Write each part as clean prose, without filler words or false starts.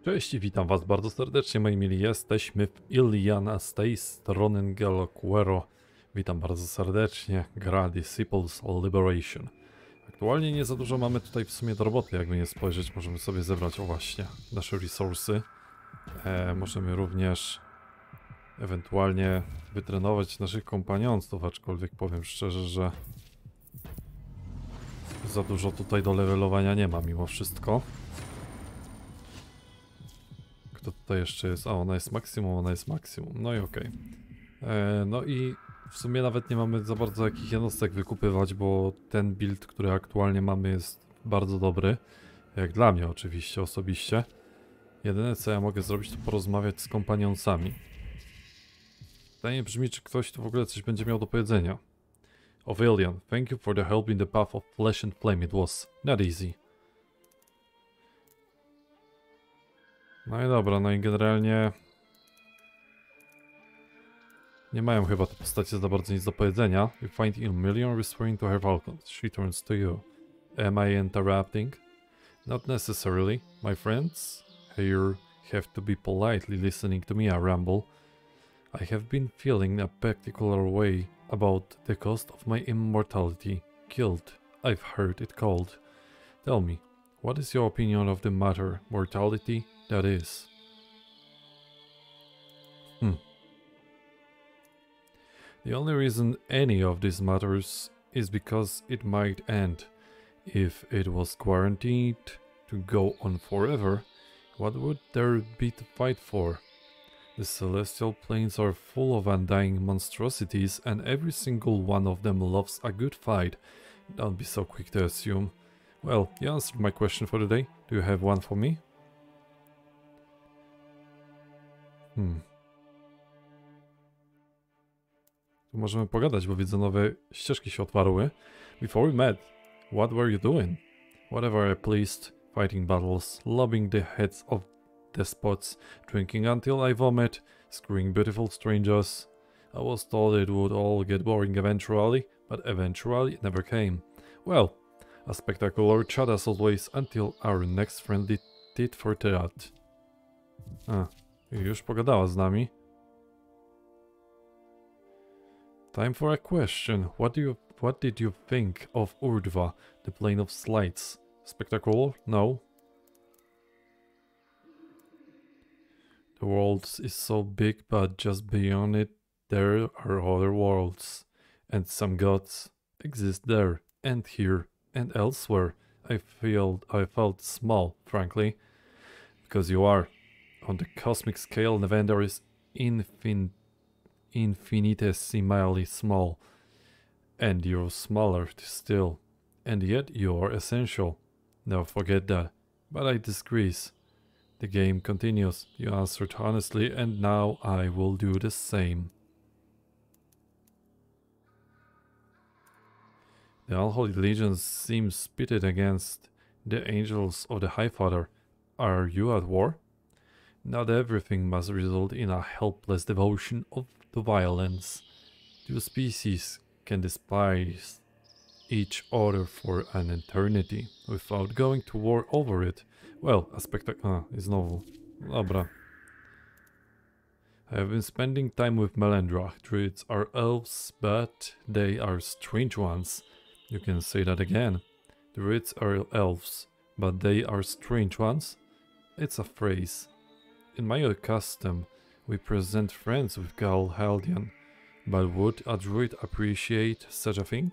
Cześć i witam was bardzo serdecznie, moi mili. Jesteśmy w Atellean, a z tej strony Ngelo, Querro. Witam bardzo serdecznie. Gra Disciples Liberation. Aktualnie nie za dużo mamy tutaj w sumie do roboty, jakby nie spojrzeć. Możemy sobie zebrać, o właśnie, nasze resursy. Możemy również ewentualnie wytrenować naszych kompanionstw, aczkolwiek powiem szczerze, że za dużo tutaj do levelowania nie ma mimo wszystko. Kto tutaj jeszcze jest? A, ona jest maksimum, ona jest maksimum. No i okej. No i w sumie nawet nie mamy za bardzo jakich jednostek wykupywać, bo ten build, który aktualnie mamy, jest bardzo dobry. Jak dla mnie oczywiście, osobiście. Jedyne co ja mogę zrobić, to porozmawiać z kompanionsami. Pytanie brzmi, czy ktoś tu w ogóle coś będzie miał do powiedzenia. Atellean, thank you for the help in the path of flesh and flame. It was not easy. No i dobra, no i generalnie nie mają chyba te postacie za bardzo nic do powiedzenia. You find Million referring to her falcon. She turns to you. Am I interrupting? Not necessarily, my friends. Here have to be politely listening to me, I ramble. I have been feeling a particular way about the cost of my immortality. Guilt, I've heard it called. Tell me, what is your opinion of the matter? Mortality, that is. The only reason any of this matters is because it might end. If it was guaranteed to go on forever, what would there be to fight for? The celestial planes are full of undying monstrosities, and every single one of them loves a good fight. Don't be so quick to assume. Well, you answered my question for today. Do you have one for me? Tu możemy pogadać, bo widzę nowe ścieżki się otwarły. Before we met, what were you doing? Whatever I pleased, fighting battles, lobbing the heads of despots, drinking until I vomit, screwing beautiful strangers. I was told it would all get boring eventually, but eventually it never came. Well, a spectacular chat as always, until our next friendly tit for tat. A, już pogadała z nami. Time for a question. What did you think of Urdva, the plane of slides? Spectacular? No. The world is so big, but just beyond it there are other worlds. And some gods exist there, and here, and elsewhere. I felt small, frankly. Because you are. On the cosmic scale, Nevender is infinitesimally small, and you're smaller still, and yet you are essential. Never forget that. But I disagree. The game continues. You answered honestly, and now I will do the same. The unholy legions seem pitted against the angels of the High Father. Are you at war? Not everything must result in a helpless devotion to violence. Two species can despise each other for an eternity without going to war over it. Well, a I znowu. Dobra. I have been spending time with Melendrach. Druids are elves, but they are strange ones. You can say that again. Druids are elves, but they are strange ones? It's a phrase. In my custom, we present friends with Galhaldian, but would a druid appreciate such a thing?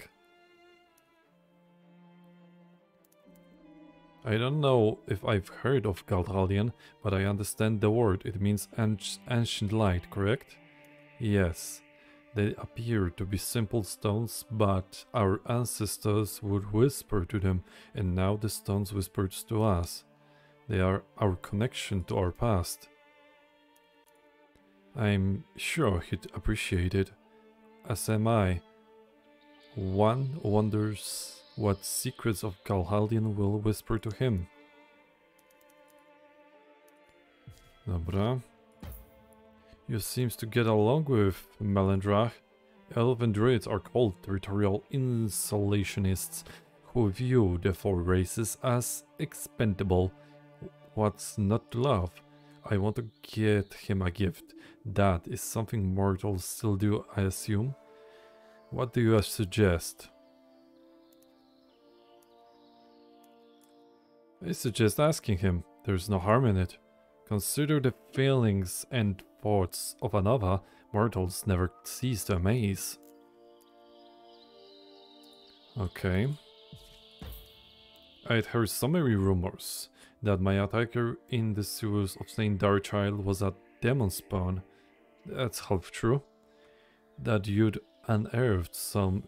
I don't know if I've heard of Galhaldian, but I understand the word. It means ancient light, correct? Yes. They appear to be simple stones, but our ancestors would whisper to them, and now the stones whispered to us. They are our connection to our past. I'm sure he'd appreciate it, as am I. One wonders what secrets of Galhaldian will whisper to him. Dobra. You seems to get along with Melendrach. Elven druids are called territorial insulationists who view the four races as expendable. What's not to love? I want to get him a gift. That is something mortals still do, I assume. What do you suggest? I suggest asking him. There's no harm in it. Consider the feelings and thoughts of another. Mortals never cease to amaze. Okay. I'd heard so many rumors that my attacker in the sewers of St. Darchild was a demon spawn. That's half true. That you'd unearthed some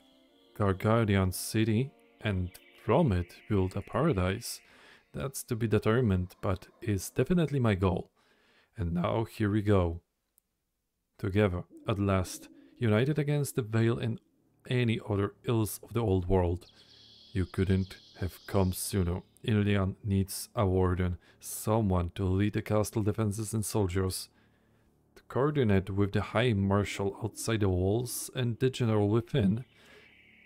Gargarian city and from it built a paradise. That's to be determined, but is definitely my goal. And now here we go. Together, at last, united against the Veil and any other ills of the old world. You couldn't have come sooner. Atellean needs a warden, someone to lead the castle defenses and soldiers. To coordinate with the High Marshal outside the walls and the General within.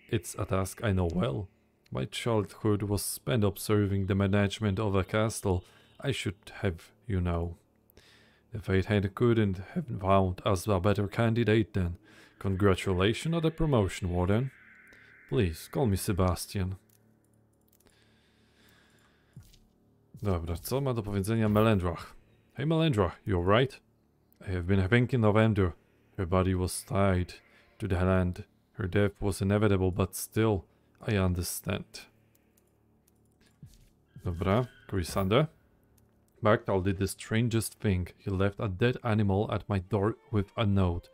It's a task I know well. My childhood was spent observing the management of a castle. I should have, you know. The Fate Hand couldn't have found us a better candidate then. Congratulations on the promotion, Warden. Please, call me Sebastian. Dobra, co ma do powiedzenia Melendrach? Hey Melendrach, you alright? I have been thinking of Ender. Her body was tied to the land. Her death was inevitable, but still, I understand. Dobra, Chrysander. Bartal did the strangest thing. He left a dead animal at my door with a note.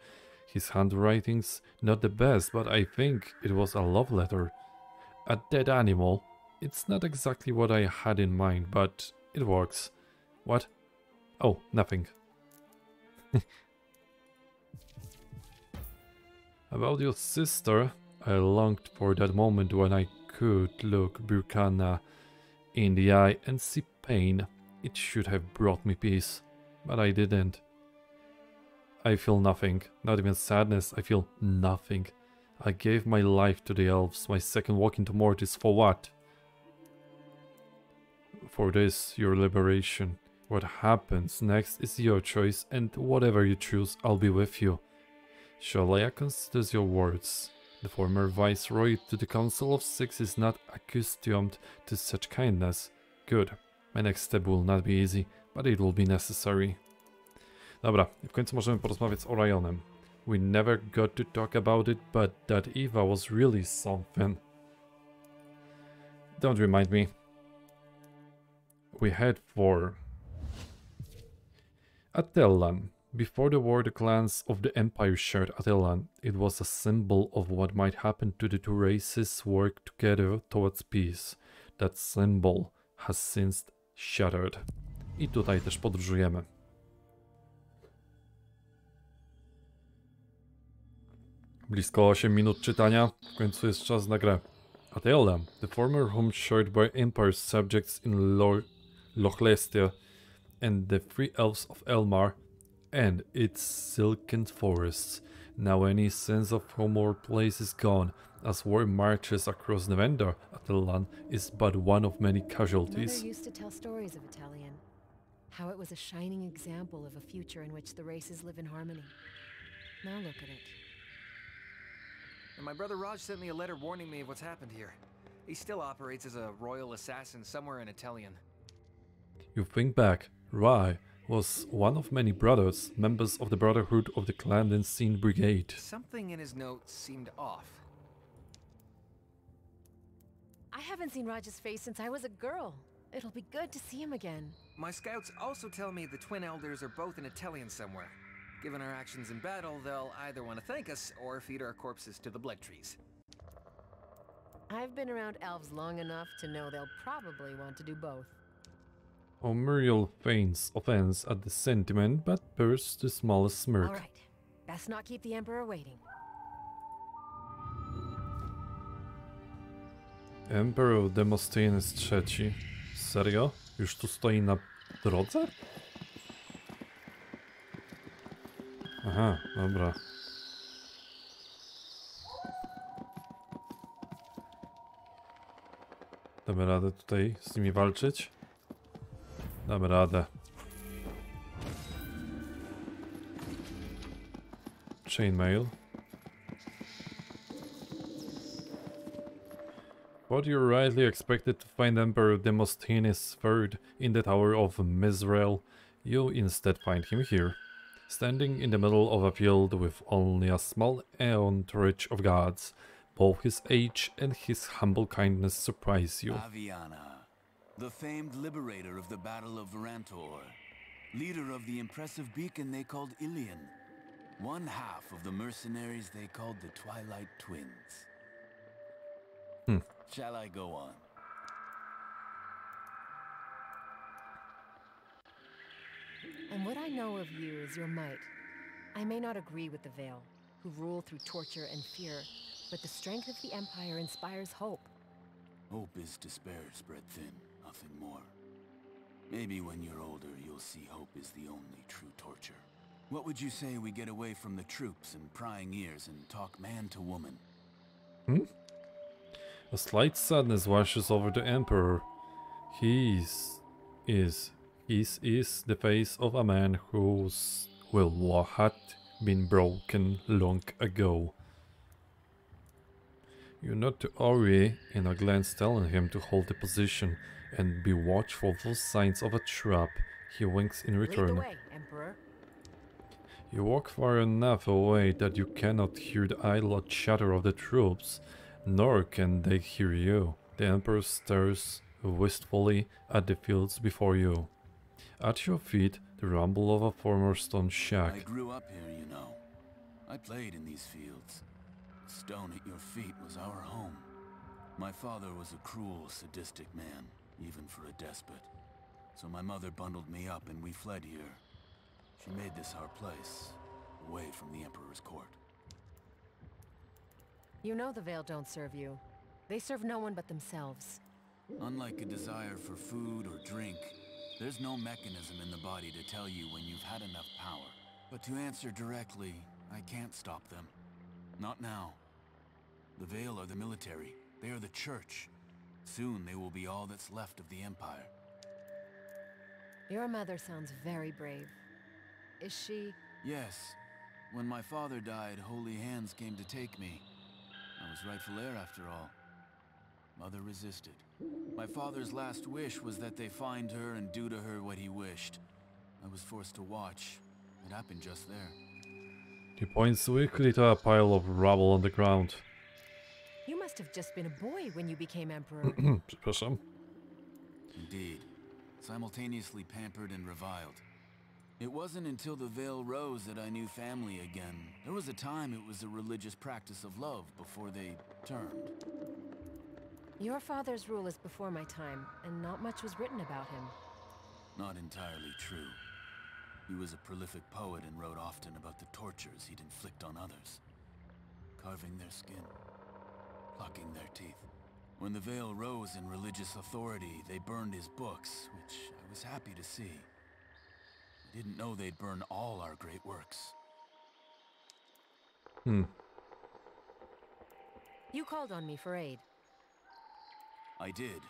His handwriting's not the best, but I think it was a love letter. A dead animal? It's not exactly what I had in mind, but it works. What? Oh, nothing. About your sister, I longed for that moment when I could look Burkana in the eye and see pain. It should have brought me peace, but I didn't. I feel nothing, not even sadness, I feel nothing. I gave my life to the elves, my second walk into Mortis, for what? For this, your liberation. What happens next is your choice, and whatever you choose, I'll be with you. Shalaya considers your words. The former viceroy to the Council of Six is not accustomed to such kindness. Good. My next step will not be easy, but it will be necessary. Dobra, w końcu możemy porozmawiać z Orionem. We never got to talk about it, but that Eva was really something. Don't remind me. We head for Atellean. Before the war, the clans of the Empire shared Atellean. It was a symbol of what might happen to the two races work together towards peace. That symbol has since shattered. I tutaj też podróżujemy. Blisko 8 minut czytania, w końcu jest czas na grę. Atellean, the former home shared by Empire's subjects in Lochlestia and the Free Elves of Elmar and its silken forests. Now any sense of home or place is gone. As war marches across Nevendar, Atellean is but one of many casualties. Mother used to tell stories of Atellean. How it was a shining example of a future in which the races live in harmony. Now look at it. And my brother Raj sent me a letter warning me of what's happened here. He still operates as a royal assassin somewhere in Atellean. You think back, Rai was one of many brothers, members of the Brotherhood of the Clandestine Brigade. Something in his notes seemed off. I haven't seen Raj's face since I was a girl. It'll be good to see him again. My scouts also tell me the Twin Elders are both in Atellean somewhere. Given our actions in battle, they'll either want to thank us or feed our corpses to the blood trees. I've been around elves long enough to know they'll probably want to do both. Muriel feigns offense at the sentiment, but bears the smallest smirk. All right, best not keep the Emperor waiting. Emperor Demosthenes III. Serio? Już tu stoi na drodze? Aha, dobra. Damy radę tutaj z nimi walczyć. Damy radę. Chainmail. But you rightly expected to find Emperor Demosthenes III in the Tower of Mizrael. You instead find him here, standing in the middle of a field with only a small entourage of guards. Both his age and his humble kindness surprise you. Aviana, the famed liberator of the Battle of Varantor, leader of the impressive beacon they called Atellean, one half of the mercenaries they called the Twilight Twins. Shall I go on? And what I know of you is your might. I may not agree with the Veil, who rule through torture and fear, but the strength of the Empire inspires hope. Hope is despair spread thin, nothing more. Maybe when you're older, you'll see hope is the only true torture. What would you say we get away from the troops and prying ears and talk man to woman? A slight sadness washes over the Emperor. His is the face of a man whose will had been broken long ago. You nod to Ori in a glance telling him to hold the position and be watchful for signs of a trap. He winks in return. Lead the way, Emperor. You walk far enough away that you cannot hear the idle chatter of the troops, nor can they hear you. The Emperor stares wistfully at the fields before you. At your feet, the rumble of a former stone shack. I grew up here, you know. I played in these fields. The stone at your feet was our home. My father was a cruel, sadistic man, even for a despot. So my mother bundled me up and we fled here. She made this our place, away from the Emperor's court. You know the Veil don't serve you. They serve no one but themselves. Unlike a desire for food or drink, there's no mechanism in the body to tell you when you've had enough power. But to answer directly, I can't stop them. Not now. The Veil are the military. They are the church. Soon they will be all that's left of the Empire. Your mother sounds very brave. Is she? Yes. When my father died, holy hands came to take me. I was rightful heir after all. Mother resisted. My father's last wish was that they find her and do to her what he wished. I was forced to watch. It happened just there. He points weakly to a pile of rubble on the ground. You must have just been a boy when you became Emperor. Przepraszam. Indeed. Simultaneously pampered and reviled. It wasn't until the Veil rose that I knew family again. There was a time it was a religious practice of love before they turned. Your father's rule is before my time, and not much was written about him. Not entirely true. He was a prolific poet and wrote often about the tortures he'd inflict on others. Carving their skin, plucking their teeth. When the Veil rose in religious authority, they burned his books, which I was happy to see. I didn't know they'd burn all our great works. You called on me for aid. I did.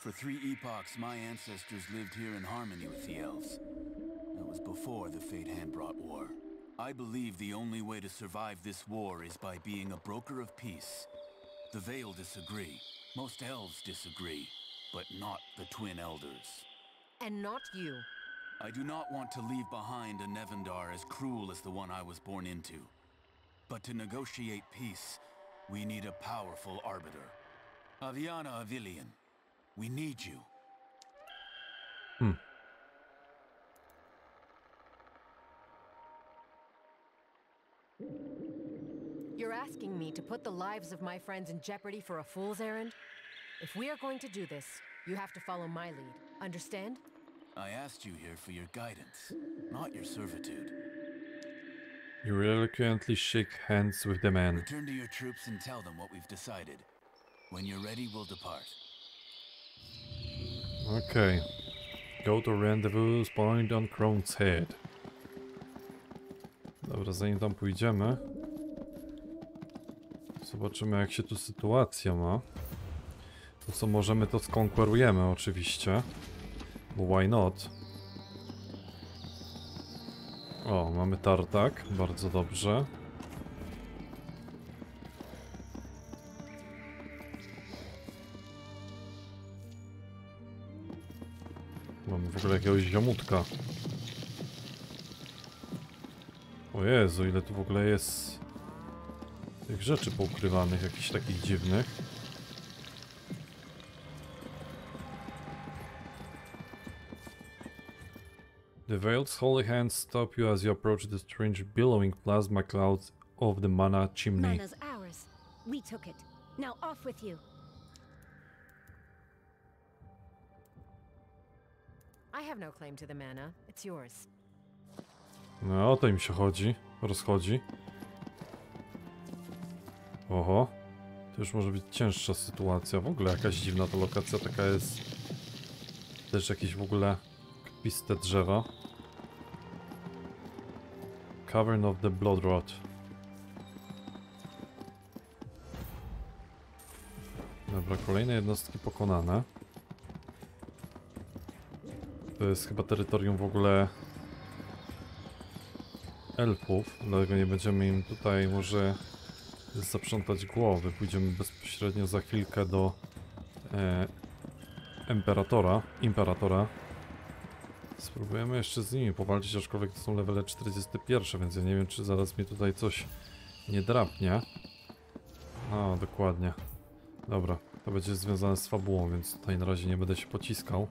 For 3 epochs, my ancestors lived here in harmony with the elves. That was before the Fate Hand brought war. I believe the only way to survive this war is by being a broker of peace. The Veil disagree. Most elves disagree, but not the Twin Elders. And not you. I do not want to leave behind a Nevendar as cruel as the one I was born into. But to negotiate peace, we need a powerful arbiter. Aviana Atellean, we need you. You're asking me to put the lives of my friends in jeopardy for a fool's errand? If we are going to do this, you have to follow my lead. Understand? I asked you here for your guidance, not your servitude. You reluctantly shake hands with the man. Return to your troops and tell them what we've decided. When you're ready, we'll depart. Okay. Go to rendezvous point on Crone's Head. Dobra, zanim tam pójdziemy, zobaczymy jak się tu sytuacja ma. To co możemy, to skonkurujemy oczywiście. bo why not? O, mamy tartak, bardzo dobrze. Mamy w ogóle jakiegoś ziomutka. O Jezu, ile tu w ogóle jest tych rzeczy poukrywanych, jakichś takich dziwnych. The Veil's holy hands stop you as you approach the strange billowing plasma clouds of the mana chimney. Mana's ours. We took it. Now off with you. I have no claim to the mana. It's yours. No, o to im się rozchodzi. Oho. To już może być cięższa sytuacja. W ogóle jakaś dziwna ta lokacja taka jest. Też jakieś w ogóle kpiste drzewa. Cavern of the Bloodrot. Dobra, kolejne jednostki pokonane. To jest chyba terytorium w ogóle elfów, dlatego nie będziemy im tutaj może zaprzątać głowy. Pójdziemy bezpośrednio za chwilkę do Imperatora. Spróbujemy jeszcze z nimi powalczyć, aczkolwiek to są levele 41, więc ja nie wiem, czy zaraz mi tutaj coś nie drapnie. A, dokładnie. Dobra, to będzie związane z fabułą, więc tutaj na razie nie będę się pociskał.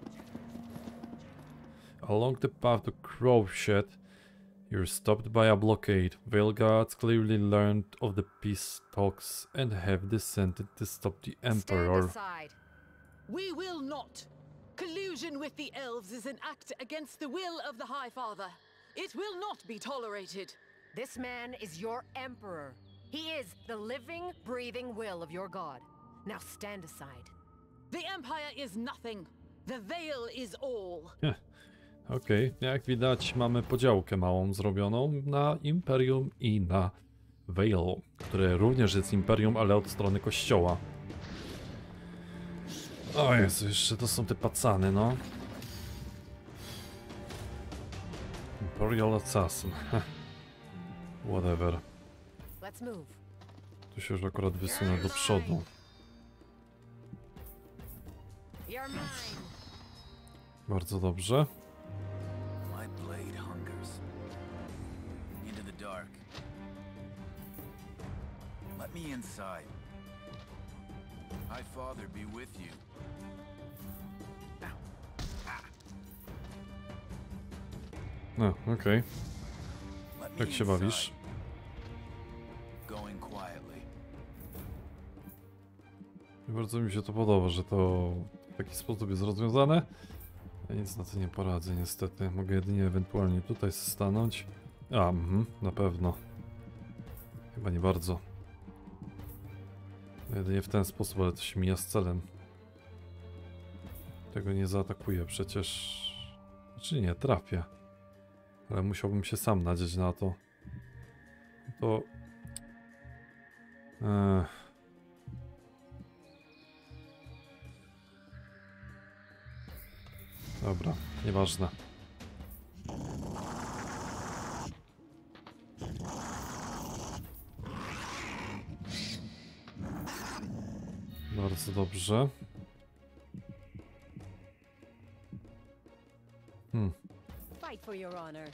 Along the path to Crowshed, you're stopped by a blockade. Veil guards clearly learned of the peace talks and have descended to stop the Emperor. Stand aside. We will not. Collusion with the elves is an act against the will of the High Father. It will not be tolerated. This man is your emperor. He is the living, breathing will of your god. Now stand aside. The Empire is nothing. The Veil is all. Okej, jak widać mamy podziałkę małą zrobioną na Imperium i na Veil, które również jest Imperium, ale od strony kościoła. O Jezu, jeszcze to są te pacany, no. Imperial Assassin. Whatever. Let's move. Tu się już akurat wysunę do przodu. You're mine. Bardzo dobrze. My blade hungers. Into the dark. Let me inside. High Father be with you. No, okej. Let me Jak się bawisz? inside. Going quietly. Bardzo mi się to podoba, że to w taki sposób jest rozwiązane. Ja nic na to nie poradzę niestety. Mogę jedynie ewentualnie tutaj stanąć. A, na pewno. Chyba nie bardzo. Jedynie w ten sposób, ale to się mija z celem. Tego nie zaatakuję przecież. Znaczy nie, trafię. Ale musiałbym się sam nadzieć na to. To... Dobra, nieważne. Bardzo dobrze. Fight for your honor.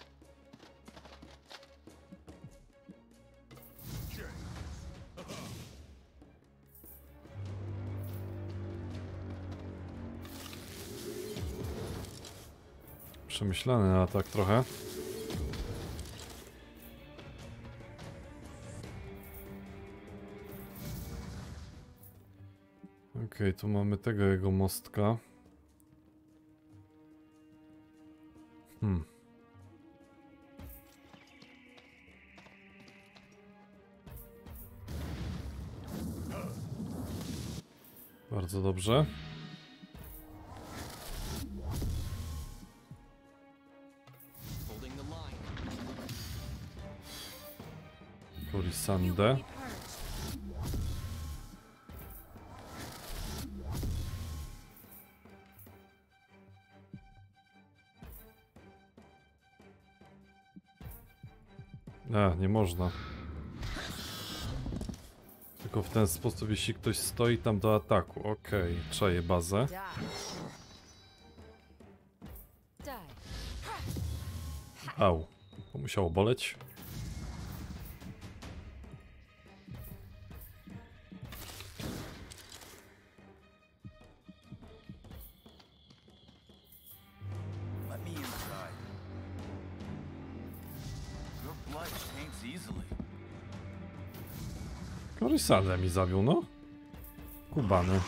Przemyślany atak trochę. Okej, tu mamy tego jego mostka. Bardzo dobrze. Sandę. Nie można. Tylko w ten sposób, jeśli ktoś stoi tam do ataku. Okej, czaję bazę. Au, to musiało boleć. Let me inside. Your blood taints easily. Korysadę mi zabił, no. Kubany.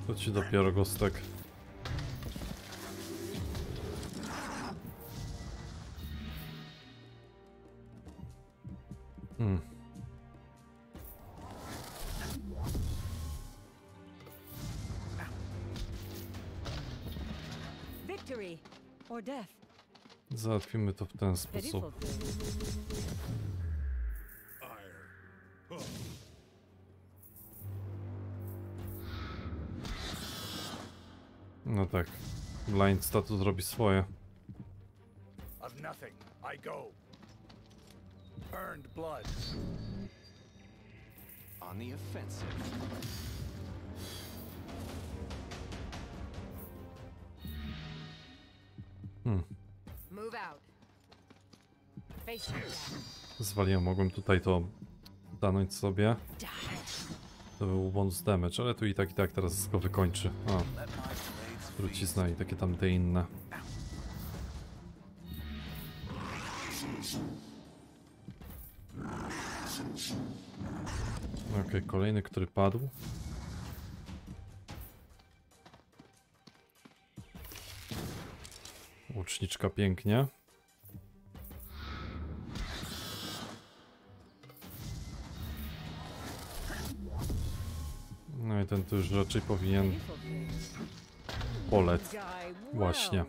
To ci dopiero gostek. Victory or death. Załatwimy to w ten sposób. No tak. Blind status robi swoje. Of nothing, I go. Earned blood. On the offensive. Move out. Face your Zwaliłem, mogłem tutaj to stanąć sobie. To był bonus damage, ale tu i tak teraz go wykończy. O, trucizna i takie tam te inne. Okej, kolejny, który padł. Łuczniczka pięknie. No i ten tu już raczej powinien polec. Właśnie.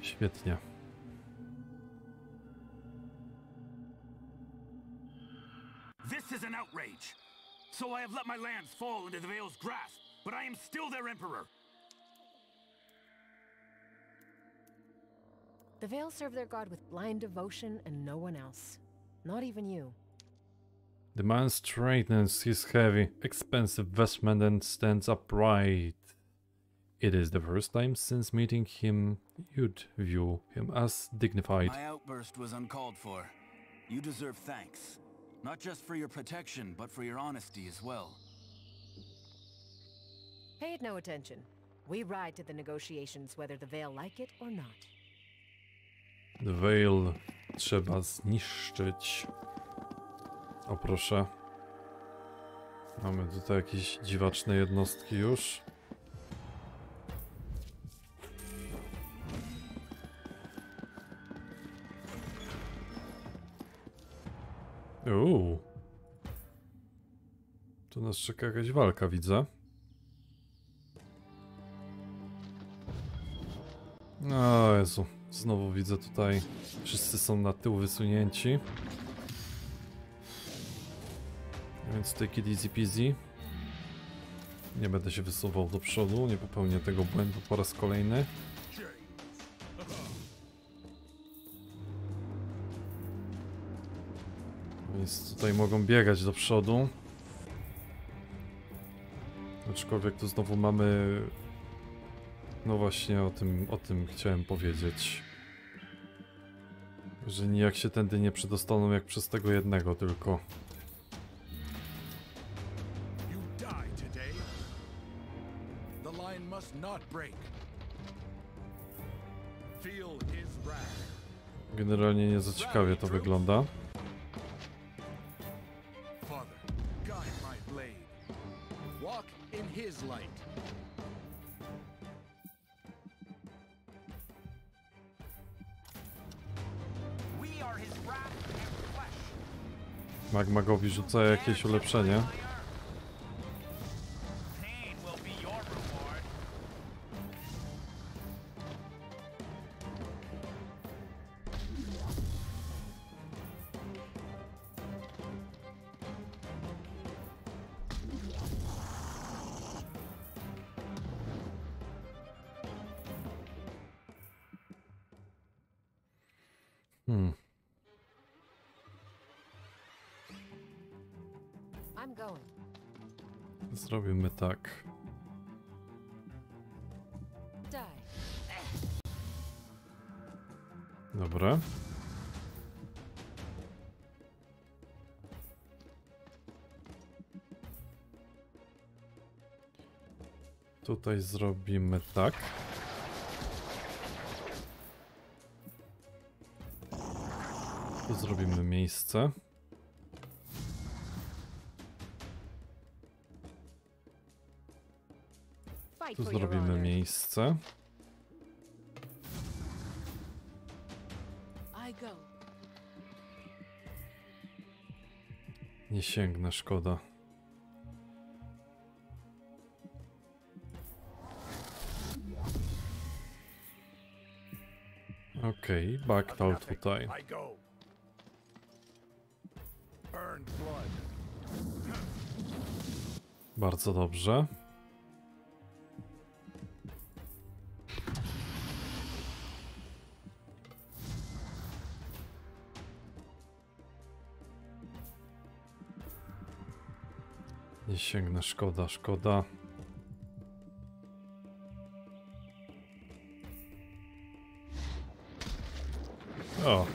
Świetnie. This is an outrage. So I have let my lands fall into the Veil's grasp, but I am still their emperor. The Veil serve their god with blind devotion and no one else. Not even you. The man straightens his heavy, expensive vestment and stands upright. It is the first time since meeting him you'd view him as dignified. My outburst was uncalled for. You deserve thanks. Not just for your protection, but for your honesty as well. Pay it no attention. We ride to the negotiations whether the Veil like it or not. The Veil trzeba zniszczyć. O proszę. Mamy tutaj jakieś dziwaczne jednostki już. Tu nas czeka jakaś walka, widzę. O Jezu, znowu widzę tutaj, wszyscy są na tył wysunięci. Więc take it easy peasy. Nie będę się wysuwał do przodu, nie popełnię tego błędu po raz kolejny. Więc tutaj mogą biegać do przodu. Aczkolwiek tu znowu mamy... No właśnie o tym chciałem powiedzieć. Że nijak się tędy nie przedostaną jak przez tego jednego tylko. Generalnie nie za ciekawie to wygląda. Magowi rzuca jakieś ulepszenie. I'm going. Zrobimy tak. Die. Dobra. Tutaj zrobimy tak. Tu zrobimy miejsce. Fight Tu for your zrobimy honor. miejsce. I go. Nie sięgnę, szkoda. Okej, backtal tutaj. I go. Earned blood. Bardzo dobrze. Nie sięgnę, szkoda, szkoda. O!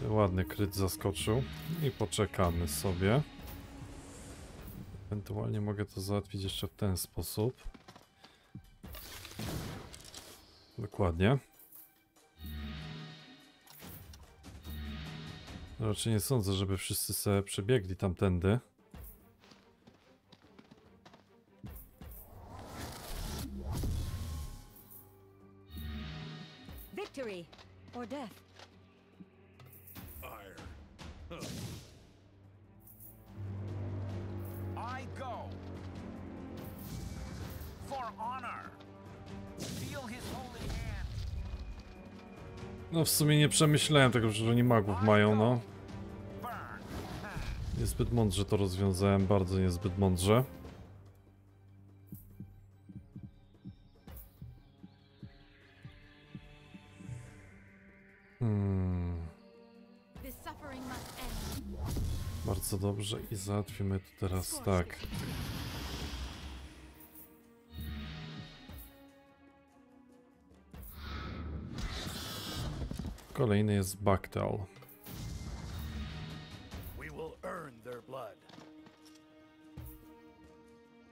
Ładny kryt zaskoczył. I poczekamy sobie. Ewentualnie mogę to załatwić jeszcze w ten sposób. Dokładnie. Raczej nie sądzę, żeby wszyscy sobie przebiegli tamtędy. Victory or death. Iron. I go. For honor. Feel his holy hand. No w sumie nie przemyślałem tego, że oni magów mają, no. Burn. Niezbyt mądrze to rozwiązałem, bardzo niezbyt mądrze. This suffering must end. Bardzo dobrze i załatwimy to teraz tak. Kolejny jest backtal. We will earn their blood.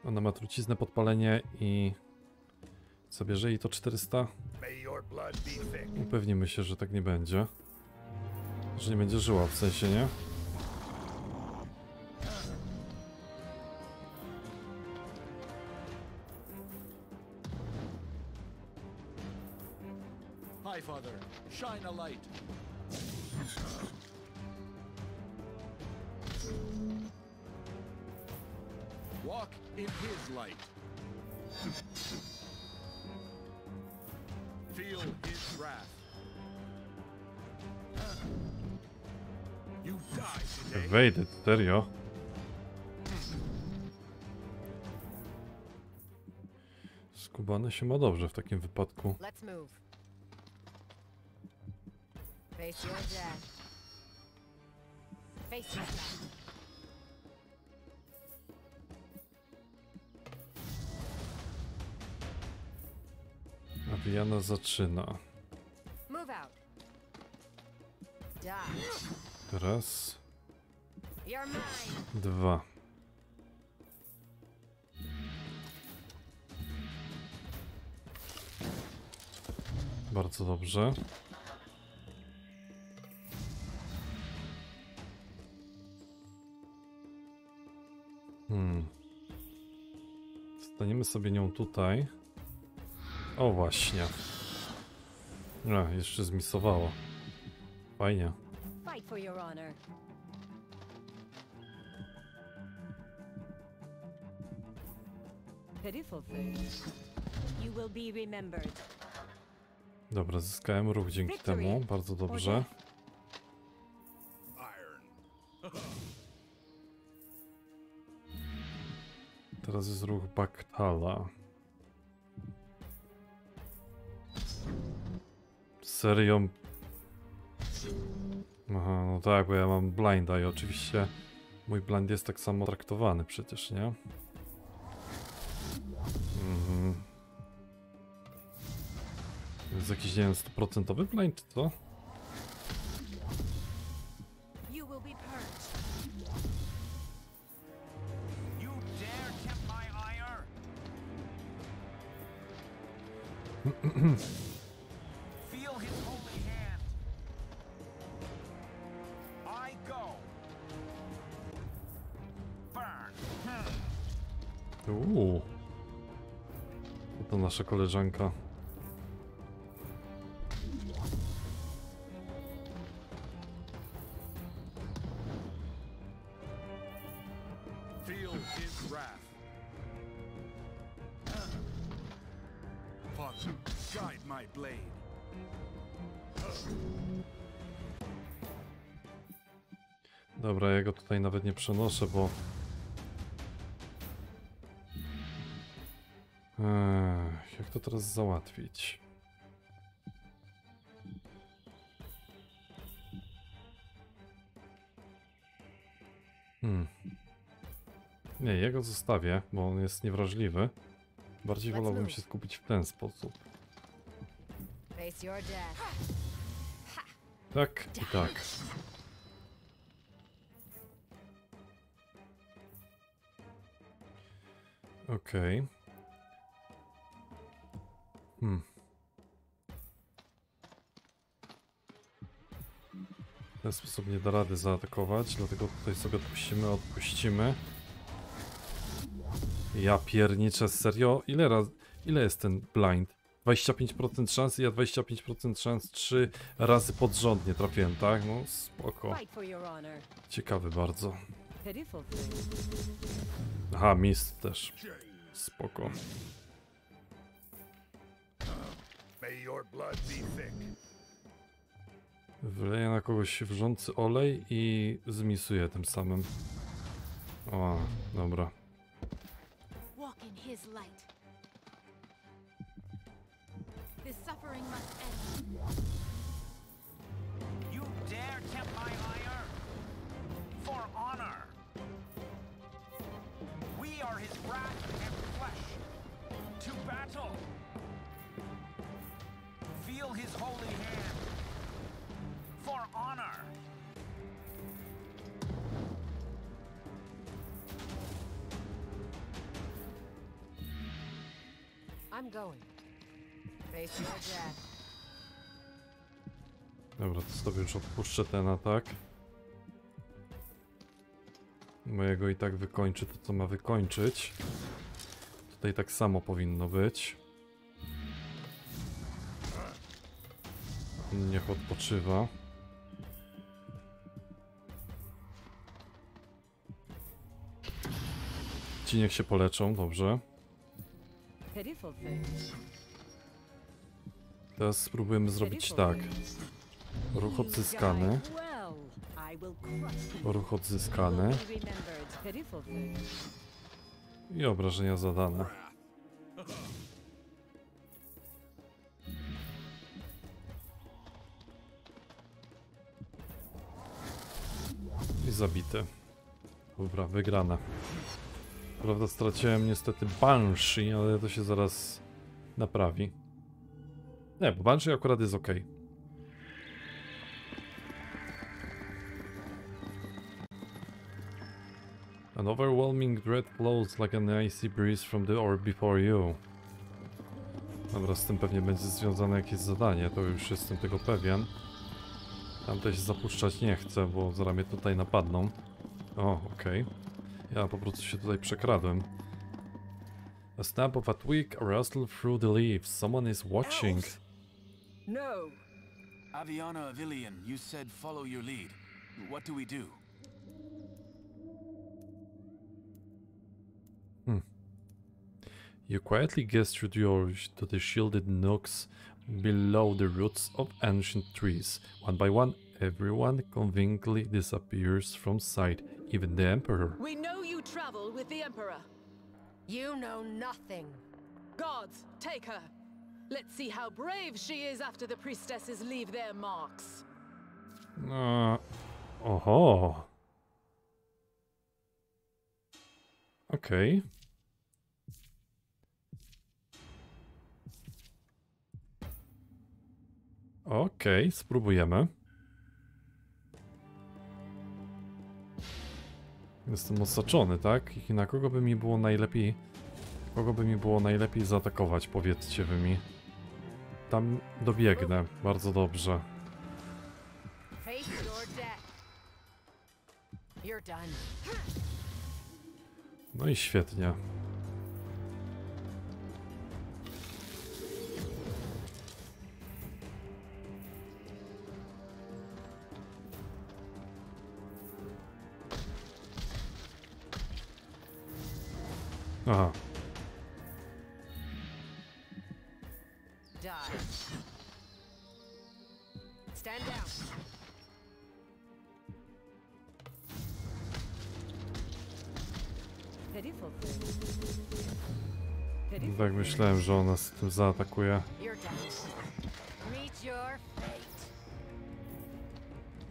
Ona ma truciznę, podpalenie i... Zabierze jej to 400? May your blood be thick. Upewnimy się, że tak nie będzie. Że nie będzie żyła, w sensie, nie? Hi, Father. Shine a light. Walk in his light. Feel his wrath. You die today. Wejdę, serio? Skubany się ma dobrze w takim wypadku. Let's move. Face your death. Face your death. A Diana zaczyna. Move out. Die. Raz, You're mine. dwa. Bardzo dobrze. Staniemy sobie nią tutaj. O właśnie. A, jeszcze zmisowało. Fajnie. Fight for your honor. Pitiful thing. You will be remembered. Dobra, zyskałem ruch dzięki temu. Bardzo dobrze. Iron. Teraz jest ruch Baktala. Serio? Aha, no tak, bo ja mam blinda i oczywiście mój blind jest tak samo traktowany przecież, nie? Mhm. To jest jakiś, nie wiem, 100% blind, czy co? You will be purged. You dare tempt my ire? Feel his holy hand. I go. Burn. To nasza koleżanka. Feel his wrath. Father, guide my blade. Dobra, ja go tutaj nawet nie przenoszę, bo... jak to teraz załatwić? Nie, ja go zostawię, bo on jest niewrażliwy. Bardziej wolałbym się skupić w ten sposób. Face your death. Tak i tak. Okej. W ten sposób nie da rady zaatakować, dlatego tutaj sobie odpuścimy. Ja pierniczę, serio? Ile jest ten blind? 25% szans i ja 25% szans 3 razy pod rząd nie trafiłem, tak? No spoko. Fight for your honor. Ciekawy bardzo. Pitiful thing. Aha, mist też. Spoko. May your blood be thick. Wyleję na kogoś wrzący olej i zmisuję tym samym. O, dobra. Walk in his light. This suffering must end. You dare tempt my ire? For honor. We are his wrath and flesh. To battle. Feel his holy hand. For honor. I'm going. Face your death. Dobra, to sobie już odpuszczę ten atak. Mojego i tak wykończy to, co ma wykończyć. Tutaj tak samo powinno być. Niech odpoczywa. Ci niech się poleczą, dobrze. Pitiful thing. Teraz spróbujemy zrobić tak. Ruch odzyskany. Well, I will crush you. Ruch odzyskany. Be remembered. Pitiful thing. I obrażenia zadane. I zabity. Dobra, wygrana. Prawda, straciłem niestety Banshee, ale to się zaraz naprawi. Nie, bo Banshee akurat jest ok. An overwhelming dread blows like an icy breeze from the orb before you. Dobra, z tym pewnie będzie związane jakieś zadanie, to już jestem tego pewien. Tamte się zapuszczać nie chcę, bo zaraz mnie tutaj napadną. O, okej. Ja po prostu się tutaj przekradłem. A snap of a twig, a rustle through the leaves. Someone is watching. No. Aviana Avilian, you said follow your lead. What do we do? You quietly gesture to the shielded nooks below the roots of ancient trees. One by one, everyone conveniently disappears from sight, even the Emperor. We know you travel with the Emperor. You know nothing. Gods, take her. Let's see how brave she is after the priestesses leave their marks. Oho. Okej. Okej, spróbujemy. Jestem osaczony, tak? I na kogo by mi było najlepiej... Kogo by mi było najlepiej zaatakować, powiedzcie wy mi. Tam dobiegnę, bardzo dobrze. No i świetnie. Aha. Stand down. Tak myślałem, że ona z tym zaatakuje.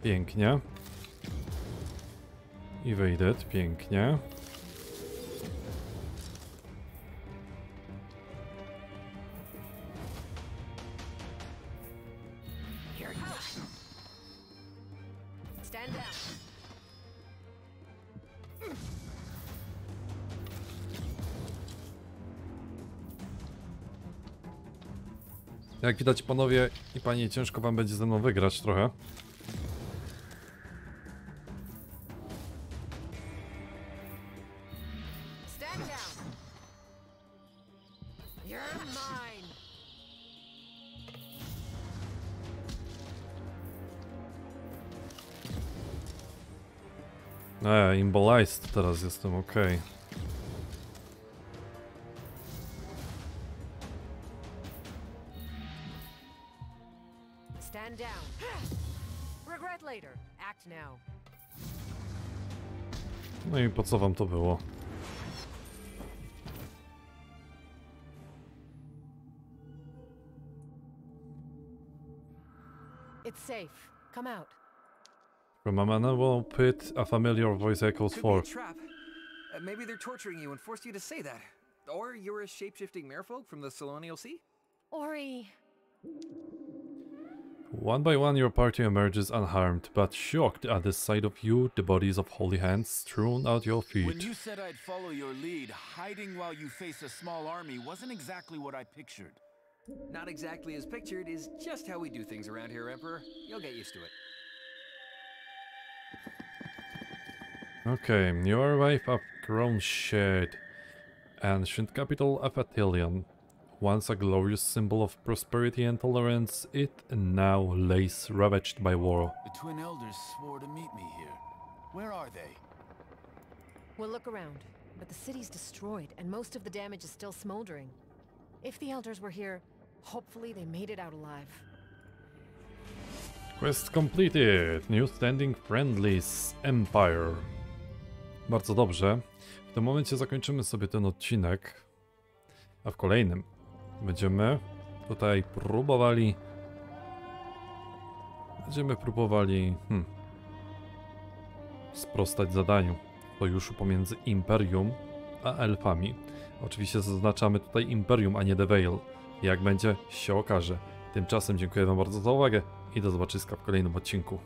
Pięknie. I wejdę, pięknie. Jak widać, panowie i panie, ciężko wam będzie ze mną wygrać trochę. Imbolized teraz jestem, okej. Stand down. Regret later. Act now. No i po co wam to było? It's safe. Come out. From a manual pit, a familiar voice echoes Could be a forth. trap. Maybe they're torturing you and forced you to say that. Or you're a shape-shifting merfolk from the Solonial Sea? Ori. One by one your party emerges unharmed, but shocked at the sight of you, the bodies of holy hands strewn at your When feet. you said I'd follow your lead, hiding while you face a small army wasn't exactly what I pictured. Not exactly as pictured is just how we do things around here, Emperor. You'll get used to it. Okay, you arrive at Crown Shed, ancient capital of Atellean. Once a glorious symbol of prosperity and tolerance, it now lays ravaged by war. The Twin Elders swore to meet me here. Where are they? We'll look around, but the city's destroyed and most of the damage is still smoldering. If the elders were here, hopefully they made it out alive. Quest completed! New standing friendlies Empire. Bardzo dobrze. W tym momencie zakończymy sobie ten odcinek, a w kolejnym będziemy tutaj próbowali... sprostać zadaniu sojuszu pomiędzy Imperium a Elfami. Oczywiście zaznaczamy tutaj Imperium, a nie The Veil. Jak będzie, się okaże. Tymczasem dziękuję wam bardzo za uwagę i do zobaczyska w kolejnym odcinku.